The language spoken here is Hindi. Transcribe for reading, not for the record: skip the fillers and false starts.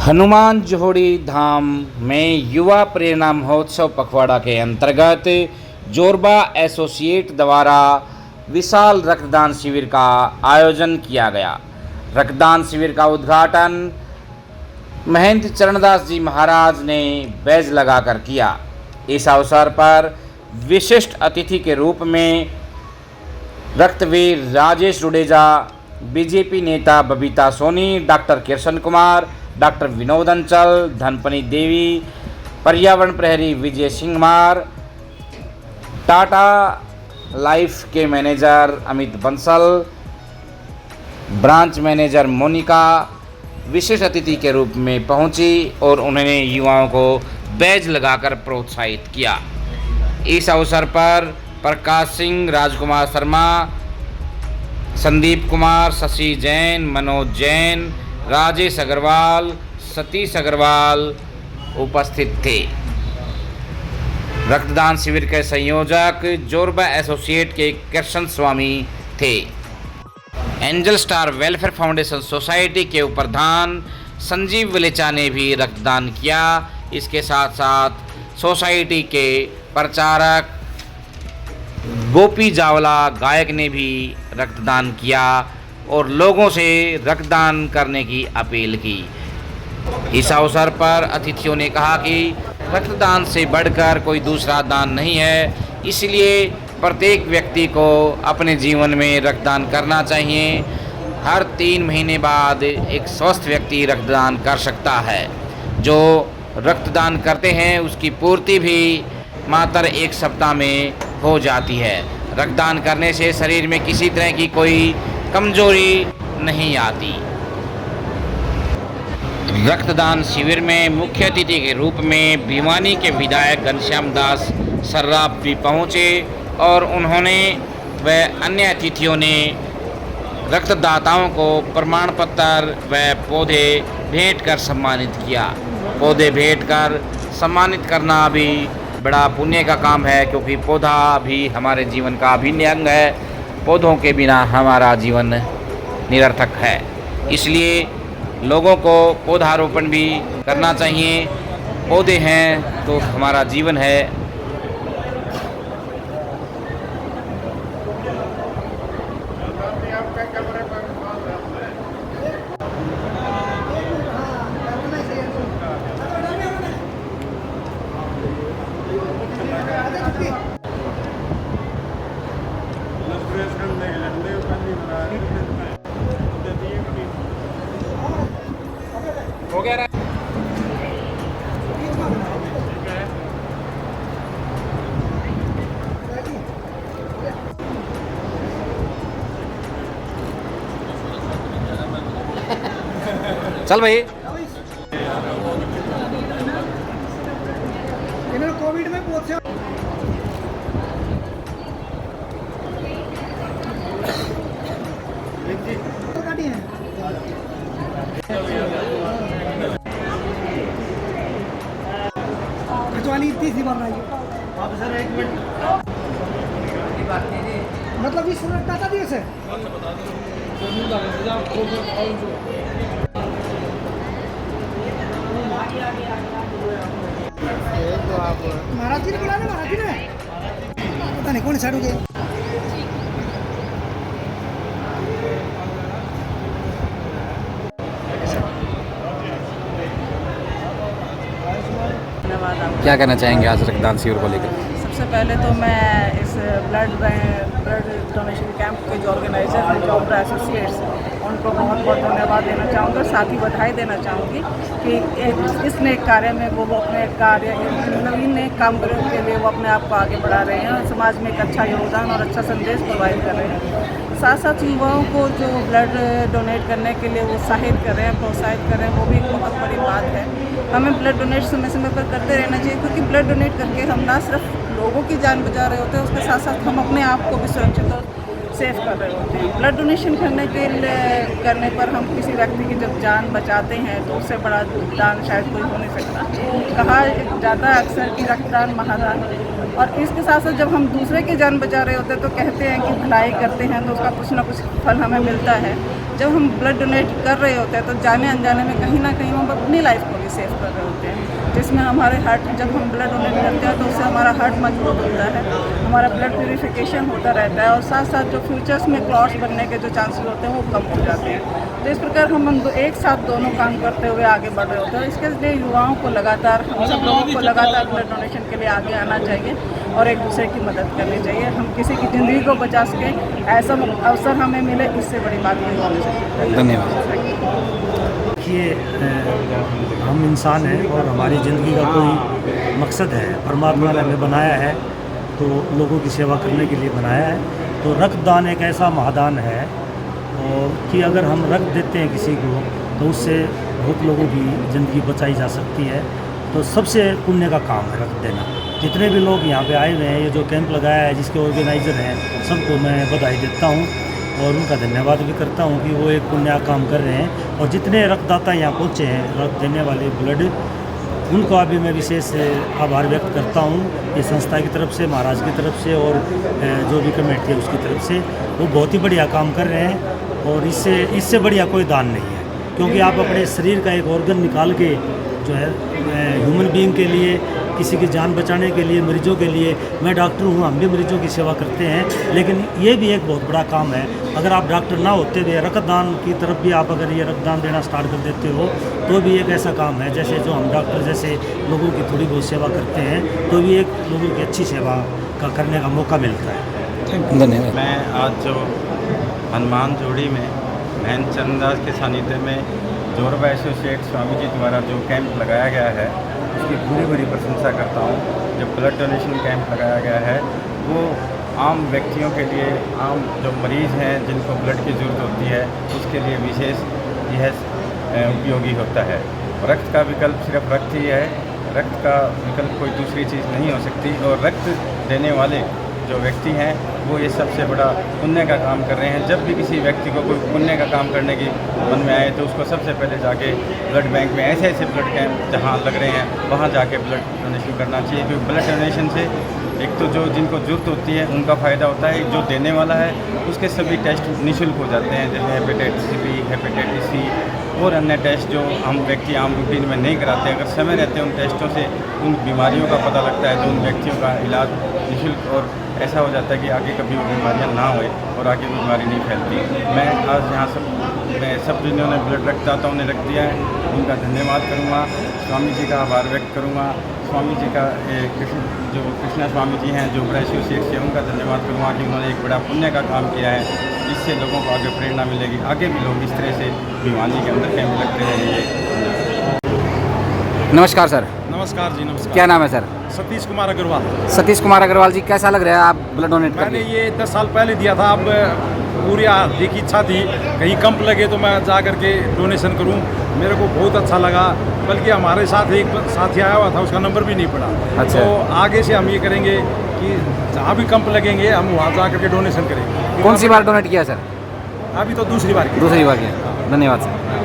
हनुमान जोहड़ी धाम में युवा प्रेरणा महोत्सव पखवाड़ा के अंतर्गत जोरबा एसोसिएट द्वारा विशाल रक्तदान शिविर का आयोजन किया गया। रक्तदान शिविर का उद्घाटन महंत चरणदास जी महाराज ने बैज लगाकर किया। इस अवसर पर विशिष्ट अतिथि के रूप में रक्तवीर राजेश रुडेजा, बीजेपी नेता बबीता सोनी, डॉक्टर किशन कुमार, डॉक्टर विनोद अंचल, धनपनी देवी, पर्यावरण प्रहरी विजय सिंह मार, टाटा लाइफ के manager Amit Bansal, branch manager Monika विशेष अतिथि के रूप में पहुंची और उन्होंने युवाओं को बैज लगाकर प्रोत्साहित किया। इस अवसर पर प्रकाश सिंह, राजकुमार शर्मा, संदीप कुमार, शशि जैन, मनोज जैन, राजेश अग्रवाल, सतीश अग्रवाल उपस्थित थे। रक्तदान शिविर के संयोजक जोरबा एसोसिएट के कृष्ण स्वामी थे। Angel star welfare foundation society के उपप्रधान संजीव वलेचा ने भी रक्तदान किया। इसके साथ साथ सोसाइटी के प्रचारक गोपी जावला गायक ने भी रक्तदान किया और लोगों से रक्तदान करने की अपील की। इस अवसर पर अतिथियों ने कहा कि रक्तदान से बढ़कर कोई दूसरा दान नहीं है, इसलिए प्रत्येक व्यक्ति को अपने जीवन में रक्तदान करना चाहिए। हर 3 महीने बाद एक स्वस्थ व्यक्ति रक्तदान कर सकता है। जो रक्तदान करते हैं उसकी पूर्ति भी मात्र 1 सप्ताह में हो जाती है। रक्तदान करने से शरीर में किसी तरह की कोई कमजोरी नहीं आती। रक्तदान शिविर में मुख्य अतिथि के रूप में भिवानी के विधायक घनश्याम दास सर्राफ भी पहुँचे और उन्होंने व अन्य अतिथियों ने रक्तदाताओं को प्रमाण पत्र व पौधे भेंट कर सम्मानित किया। पौधे भेंट कर सम्मानित करना भी बड़ा पुण्य का काम है, क्योंकि पौधा भी हमारे जीवन का अभिन्न अंग है। पौधों के बिना हमारा जीवन निरर्थक है, इसलिए लोगों को पौधारोपण भी करना चाहिए। पौधे हैं तो हमारा जीवन है। हो गया ना? चल भाई। कोविड में बहुत से वाली इतनी सी बन रही है। आप सर 1 मिनट मतलब इस टाटा दिए से महाराज जी ने बुलाया, महाराज जी ने पता नहीं कौन साइड हो गए। क्या कहना चाहेंगे आज रक्तदान शिविर को लेकर? सबसे पहले तो मैं इस ब्लड डोनेशन कैंप के जो ऑर्गेनाइजर हैं जोरबा एसोसिएट्स, उनको बहुत बहुत धन्यवाद देना चाहूँगा। साथ ही बधाई देना चाहूँगी कि इस नेक कार्य में वो अपने कार्य नवीन नेक काम करने के लिए वो अपने आप को आगे बढ़ा रहे हैं और समाज में एक अच्छा योगदान और अच्छा संदेश प्रोवाइड कर रहे हैं। साथ साथ युवाओं को जो ब्लड डोनेट करने के लिए उत्साहित कर रहे हैं, प्रोत्साहित कर रहे हैं, वो भी एक बहुत बड़ी बात है। हमें ब्लड डोनेट समय समय पर करते रहना चाहिए, क्योंकि ब्लड डोनेट करके हम ना सिर्फ लोगों की जान बचा रहे होते हैं, उसके साथ साथ हम अपने आप को भी सुरक्षित और सेफ कर रहे होते हैं। ब्लड डोनेशन करने पर हम किसी व्यक्ति की जब जान बचाते हैं तो उससे बड़ा दान शायद कोई हो नहीं सकता। कहा जाता है अक्सर कि रक्तदान महादान और इसके साथ साथ जब हम दूसरे की जान बचा रहे होते हैं तो कहते हैं कि भलाई करते हैं तो उसका कुछ ना कुछ फल हमें मिलता है। जब हम ब्लड डोनेट कर रहे होते हैं तो जाने अनजाने में कहीं ना कहीं हम अपनी लाइफ को भी सेव कर रहे होते हैं, जिसमें हमारे हार्ट, जब हम ब्लड डोनेट करते हैं तो उससे हमारा हार्ट मजबूत होता है, हमारा ब्लड प्यूरिफिकेशन होता रहता है और साथ साथ जो फ्यूचर्स में क्लॉट्स बनने के जो चांसेस होते हैं वो कम हो जाते हैं। तो इस प्रकार हम एक साथ दोनों काम करते हुए आगे बढ़ रहे होते हैं। इसके लिए युवाओं को लगातार, हम सब लोगों को लगातार ब्लड डोनेशन के लिए आगे आना चाहिए और एक दूसरे की मदद करनी चाहिए। हम किसी की ज़िंदगी को बचा सकें, ऐसा अवसर हमें मिले, इससे बड़ी बात नहीं होनी चाहिए। धन्यवाद। देखिए, हम इंसान हैं और हमारी ज़िंदगी का कोई मकसद है, परमात्मा ने हमें बनाया है तो लोगों की सेवा करने के लिए बनाया है। तो रक्तदान एक ऐसा महादान है और कि अगर हम रक्त देते हैं किसी को तो उससे बहुत लोगों की ज़िंदगी बचाई जा सकती है। तो सबसे पुण्य का काम है रक्त देना। जितने भी लोग यहाँ पे आए हुए हैं, ये जो कैंप लगाया है, जिसके ऑर्गेनाइज़र हैं, सबको मैं बधाई देता हूँ और उनका धन्यवाद भी करता हूँ कि वो एक पुण्य काम कर रहे हैं। और जितने रक्तदाता यहाँ पहुँचे हैं रक्त देने वाले ब्लड, उनका भी मैं विशेष आभार व्यक्त करता हूँ। ये संस्था की तरफ से, महाराज की तरफ से और जो भी कमेटी है उसकी तरफ से, वो बहुत ही बढ़िया काम कर रहे हैं और इससे बढ़िया कोई दान नहीं है। क्योंकि आप अपने शरीर का एक ऑर्गन निकाल के जो है ह्यूमन बीइंग के लिए, किसी की जान बचाने के लिए, मरीजों के लिए, मैं डॉक्टर हूँ, हम भी मरीजों की सेवा करते हैं, लेकिन ये भी एक बहुत बड़ा काम है। अगर आप डॉक्टर ना होते हुए रक्तदान की तरफ भी आप अगर ये रक्तदान देना स्टार्ट कर देते हो तो भी एक ऐसा काम है, जैसे जो हम डॉक्टर जैसे लोगों की थोड़ी बहुत सेवा करते हैं तो भी एक लोगों की अच्छी सेवा का करने का मौका मिलता है। धन्यवाद। मैं आज जो हनुमान जोड़ी में बहन चंद्रदास के सानिध्य में जोरबा एसोसिएट स्वामी जी द्वारा जो कैंप लगाया गया है उसकी पूरी बड़ी प्रशंसा करता हूँ। जो ब्लड डोनेशन कैंप लगाया गया है वो आम व्यक्तियों के लिए, आम जो मरीज़ हैं जिनको ब्लड की ज़रूरत होती है उसके लिए विशेष यह उपयोगी होता है। रक्त का विकल्प सिर्फ रक्त ही है, रक्त का विकल्प कोई दूसरी चीज़ नहीं हो सकती। और रक्त देने वाले जो व्यक्ति हैं वो ये सबसे बड़ा पुण्य का काम कर रहे हैं। जब भी किसी व्यक्ति को कोई पुण्य का काम करने की मन में आए तो उसको सबसे पहले जाके ब्लड बैंक में ऐसे ब्लड कैंप जहाँ लग रहे हैं वहाँ जाके ब्लड डोनेशन करना चाहिए। क्योंकि ब्लड डोनेशन से एक तो जो जिनको ज़रूरत होती है उनका फ़ायदा होता है, जो देने वाला है उसके सभी टेस्ट निःशुल्क हो जाते हैं, जैसे हेपेटाइटिस बी, हेपेटाइटिस सी और अन्य टेस्ट जो हम व्यक्ति आम रूटीन में नहीं कराते। अगर समय रहते उन टेस्टों से उन बीमारियों का पता लगता है तो उन व्यक्तियों का इलाज निःशुल्क और ऐसा हो जाता है कि आगे कभी वो बीमारियाँ ना होए और आगे बीमारी नहीं फैलती। मैं आज यहाँ मैं सब जिन्होंने ब्लड रक्तदाताओं ने रख दिया है उनका धन्यवाद करूँगा, स्वामी जी का आभार व्यक्त करूँगा। स्वामी जी का जो कृष्णा स्वामी जी हैं जो एसोसिएट से, उनका धन्यवाद करूँगा कि उन्होंने एक बड़ा पुण्य का काम किया है। इससे लोगों को आगे प्रेरणा मिलेगी, आगे भी लोग इस तरह से भिवानी के अंदर कैंप लगते रहेंगे। नमस्कार सर। नमस्कार जी, नमस्कार। क्या नाम है सर? सतीश कुमार अग्रवाल। सतीश कुमार अग्रवाल जी, कैसा लग रहा है आप ब्लड डोनेट मैंने करके? ये 10 साल पहले दिया था। अब पूरी एक इच्छा थी कहीं कैंप लगे तो मैं जा करके डोनेशन करूं। मेरे को बहुत अच्छा लगा, बल्कि हमारे साथ एक साथी आया हुआ था, उसका नंबर भी नहीं पड़ा। अच्छा। तो आगे से हम ये करेंगे कि जहाँ भी कैंप लगेंगे हम वहाँ जा करके डोनेशन करेंगे। कौन सी बार डोनेट किया सर? अभी तो दूसरी बार की। दूसरी बार किया। धन्यवाद सर।